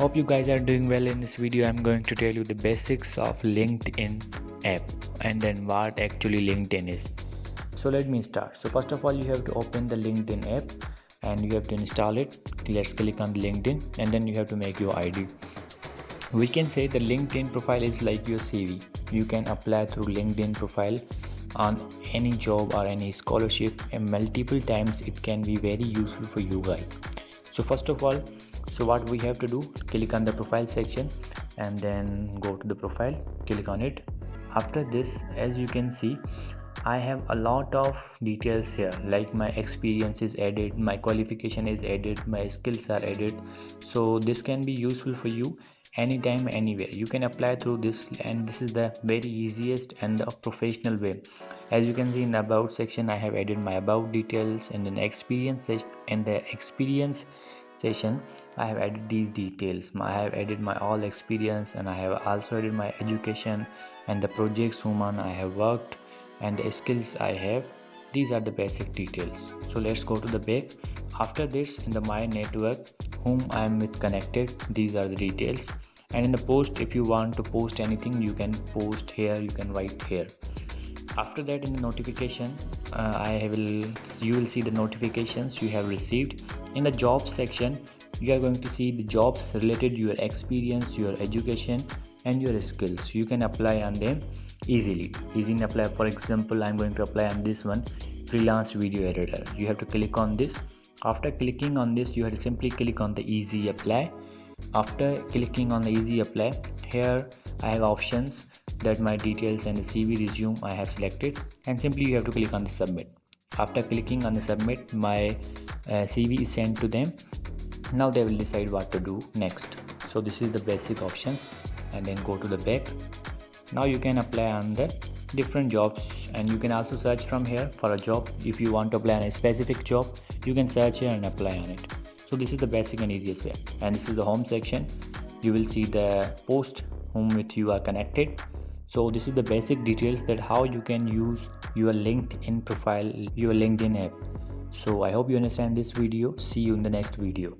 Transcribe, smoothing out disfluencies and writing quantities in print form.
Hope you guys are doing well. In this video I'm going to tell you the basics of LinkedIn app and then what actually LinkedIn is. So let me start. So first of all, you have to open the LinkedIn app and you have to install it. Let's click on the LinkedIn and then you have to make your ID. We can say the LinkedIn profile is like your CV. You can apply through LinkedIn profile on any job or any scholarship, and multiple times it can be very useful for you guys. So first of all, so what we have to do, click on the profile section and then go to the profile, click on it. After this, as you can see, I have a lot of details here, like my experience is added, my qualification is added, my skills are added. So this can be useful for you anytime, anywhere. You can apply through this, and this is the very easiest and the professional way. As you can see, in the about section I have added my about details, and in the experience session I have added these details. I have added my all experience, and I have also added my education and the projects whom I have worked and the skills I have. These are the basic details. So let's go to the back. After this, in the my network whom I am with connected, these are the details. And in the post, if you want to post anything, you can post here, you can write here. After that, in the notification, you will see the notifications you have received. In the job section, you are going to see the jobs related to your experience, your education and your skills. You can apply on them easily apply. For example, I'm going to apply on this one, freelance video editor. You have to click on this. After clicking on this, you have to simply click on the easy apply. After clicking on the easy apply, here I have options that my details and the CV resume I have selected, and simply you have to click on the submit. After clicking on the submit, my CV is sent to them. Now they will decide what to do next. So this is the basic option, and then go to the back. Now you can apply on the different jobs, and you can also search from here for a job. If you want to apply on a specific job, you can search here and apply on it. So this is the basic and easiest way. And this is the home section. You will see the post whom with you are connected. So this is the basic details that how you can use your LinkedIn profile, your LinkedIn app. So I hope you understand this video. See you in the next video.